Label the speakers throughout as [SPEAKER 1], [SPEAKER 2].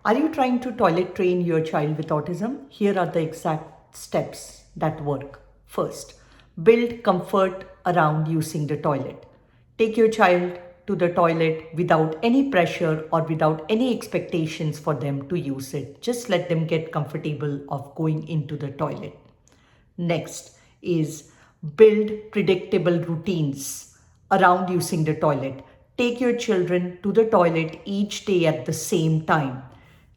[SPEAKER 1] Are you trying to toilet train your child with autism? Here are the exact steps that work. First, build comfort around using the toilet. Take your child to the toilet without any pressure or without any expectations for them to use it. Just let them get comfortable of going into the toilet. Next is build predictable routines around using the toilet. Take your children to the toilet each day at the same time.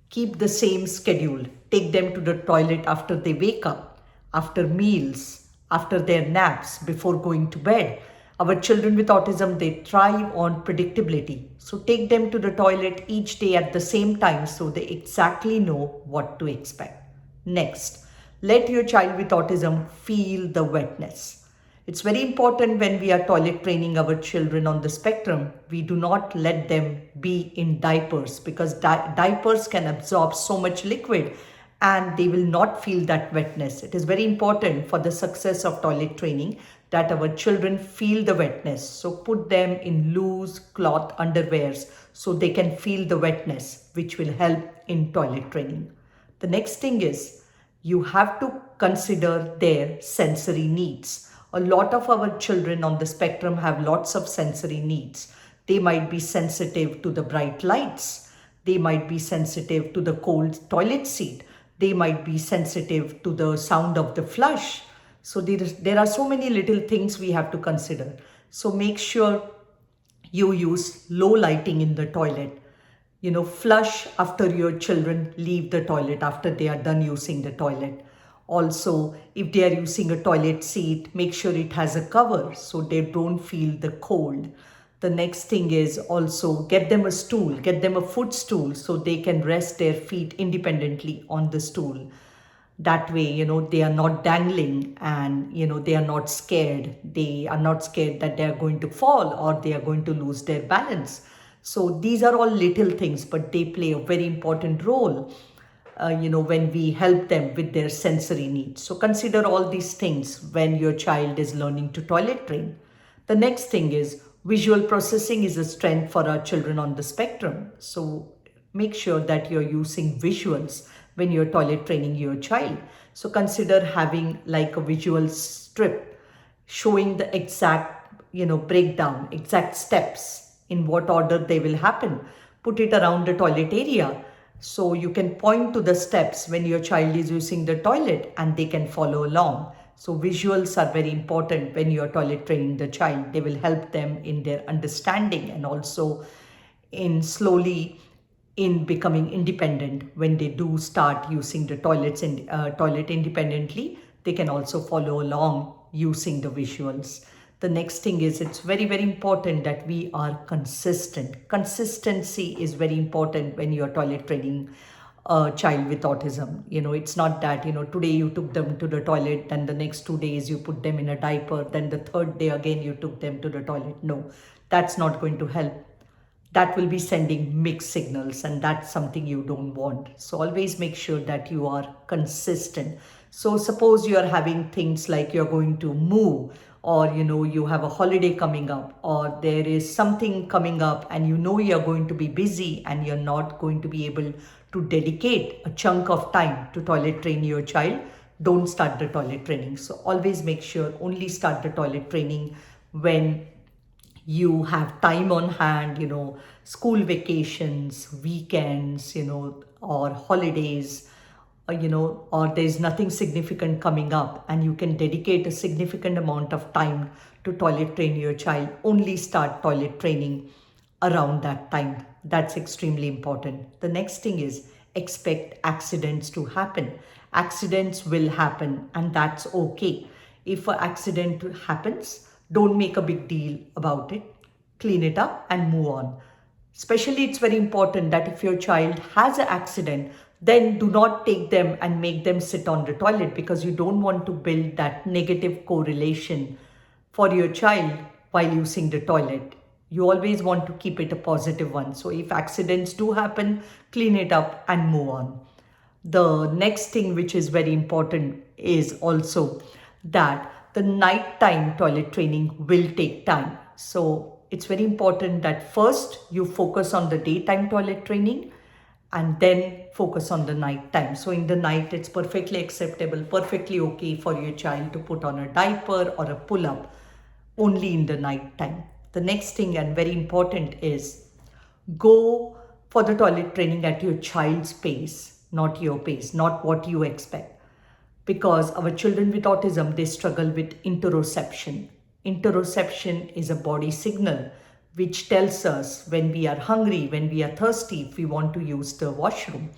[SPEAKER 1] Keep the same schedule. Take them to the toilet after they wake up, after meals, after their naps, before going to bed. Our children with autism, they thrive on predictability. So take them to the toilet each day at the same time so they exactly know what to expect. Next, let your child with autism feel the wetness. It's very important when we are toilet training our children on the spectrum, we do not let them be in diapers because diapers can absorb so much liquid and they will not feel that wetness. It is very important for the success of toilet training that our children feel the wetness. So put them in loose cloth underwears so they can feel the wetness, which will help in toilet training. The next thing is you have to consider their sensory needs. A lot of our children on the spectrum have lots of sensory needs. They might be sensitive to the bright lights. They might be sensitive to the cold toilet seat. They might be sensitive to the sound of the flush. So there are so many little things we have to consider. So make sure you use low lighting in the toilet. Flush after your children leave the toilet, after they are done using the toilet. Also, if they are using a toilet seat, make sure it has a cover so they don't feel the cold. The next thing is also get them a stool, get them a footstool so they can rest their feet independently on the stool. That way, they are not dangling and, they are not scared. They are not scared that they are going to fall or they are going to lose their balance. So these are all little things, but they play a very important role, when we help them with their sensory needs. So consider all these things when your child is learning to toilet train. The next thing is visual processing is a strength for our children on the spectrum. So make sure that you're using visuals when you're toilet training your child. So consider having like a visual strip showing the exact, breakdown, exact steps in what order they will happen. Put it around the toilet area so you can point to the steps when your child is using the toilet and they can follow along. So visuals are very important when you are toilet training the child. They will help them in their understanding and also in slowly in becoming independent. When they do start using the toilet independently, they can also follow along using the visuals. The next thing is it's very, very important that we are consistent. Consistency is very important when you're toilet training a child with autism. It's not that, today you took them to the toilet, then the next 2 days you put them in a diaper, then the third day again you took them to the toilet. No, that's not going to help. That will be sending mixed signals and that's something you don't want. So always make sure that you are consistent. So suppose you are having things like you're going to move or you have a holiday coming up or there is something coming up and you're going to be busy and you're not going to be able to dedicate a chunk of time to toilet train your child, don't start the toilet training. So always make sure only start the toilet training when you have time on hand, school vacations, weekends, or holidays, or there's nothing significant coming up and you can dedicate a significant amount of time to toilet train your child, only start toilet training around that time. That's extremely important. The next thing is expect accidents to happen. Accidents will happen and that's okay. If an accident happens, don't make a big deal about it. Clean it up and move on. Especially, it's very important that if your child has an accident, then do not take them and make them sit on the toilet because you don't want to build that negative correlation for your child while using the toilet. You always want to keep it a positive one. So if accidents do happen, clean it up and move on. The next thing which is very important is also that the nighttime toilet training will take time. So it's very important that first you focus on the daytime toilet training and then focus on the night time. So in the night, it's perfectly acceptable, perfectly okay for your child to put on a diaper or a pull-up only in the night time. The next thing, and very important, is go for the toilet training at your child's pace, not your pace, not what you expect. Because our children with autism, they struggle with interoception. Interoception is a body signal which tells us when we are hungry, when we are thirsty, if we want to use the washroom.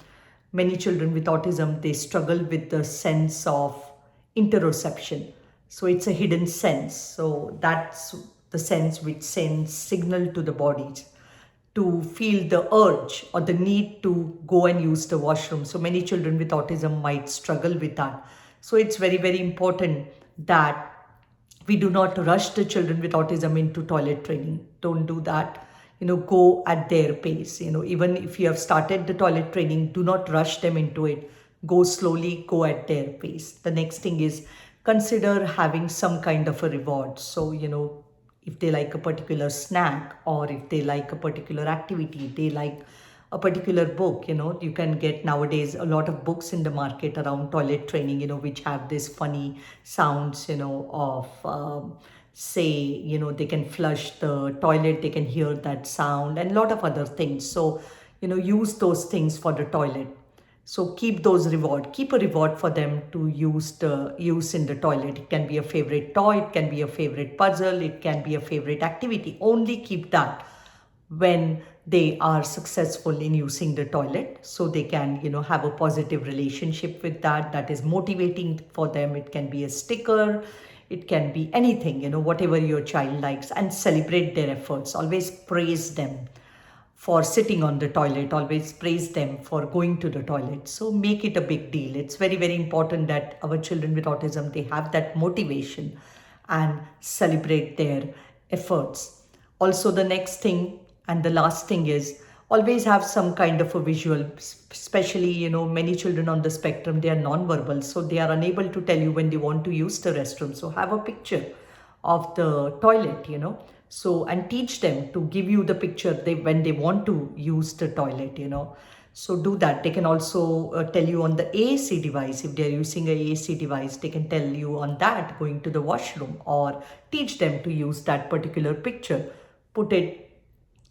[SPEAKER 1] Many children with autism, they struggle with the sense of interoception. So it's a hidden sense. So that's the sense which sends signal to the bodies to feel the urge or the need to go and use the washroom. So many children with autism might struggle with that. So it's very, very important that we do not rush the children with autism into toilet training. Don't do that. Go at their pace. Even if you have started the toilet training, do not rush them into it. Go slowly, go at their pace. The next thing is consider having some kind of a reward. So, if they like a particular snack, or if they like a particular activity, they like a particular book, you can get nowadays a lot of books in the market around toilet training, which have this funny sounds, of say, they can flush the toilet, they can hear that sound, and a lot of other things. So, use those things for the toilet. So keep a reward for them to use in the toilet. It can be a favorite toy, it can be a favorite puzzle, it can be a favorite activity. Only keep that when they are successful in using the toilet, so they can, have a positive relationship with that. That is motivating for them. It can be a sticker, it can be anything, whatever your child likes, and celebrate their efforts. Always praise them for sitting on the toilet, always praise them for going to the toilet. So make it a big deal. It's very, very important that our children with autism, they have that motivation and celebrate their efforts. Also, the next thing and the last thing is always have some kind of a visual, especially, many children on the spectrum, they are non-verbal, so they are unable to tell you when they want to use the restroom. So have a picture of the toilet, so, and teach them to give you the picture when they want to use the toilet, So do that. They can also tell you on the AAC device. If they're using a AAC device, they can tell you on that going to the washroom, or teach them to use that particular picture. Put it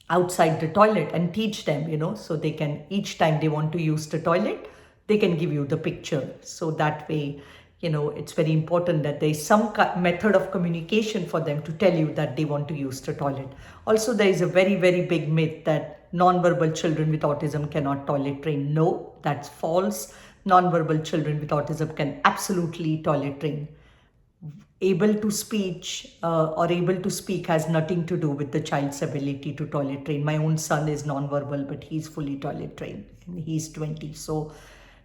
[SPEAKER 1] outside the toilet and teach them, so they can, each time they want to use the toilet, they can give you the picture. So that way, it's very important that there is some method of communication for them to tell you that they want to use the toilet. Also, there is a very, very big myth that non-verbal children with autism cannot toilet train. No, that's false. Non-verbal children with autism can absolutely toilet train. Able to speak has nothing to do with the child's ability to toilet train. My own son is non-verbal, but he's fully toilet trained, and he's 20. So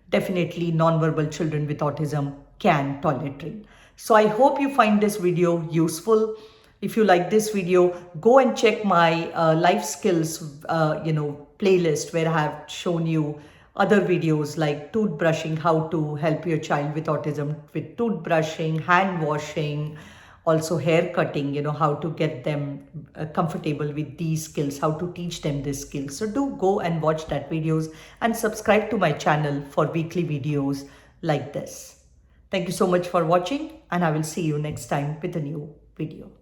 [SPEAKER 1] definitely non-verbal children with autism can toilet train. So I hope you find this video useful. If you like this video, go and check my life skills playlist, where I have shown you other videos like toothbrushing, how to help your child with autism with toothbrushing, hand washing, also hair cutting, how to get them comfortable with these skills, how to teach them these skills. So do go and watch that videos and subscribe to my channel for weekly videos like this. Thank you so much for watching, and I will see you next time with a new video.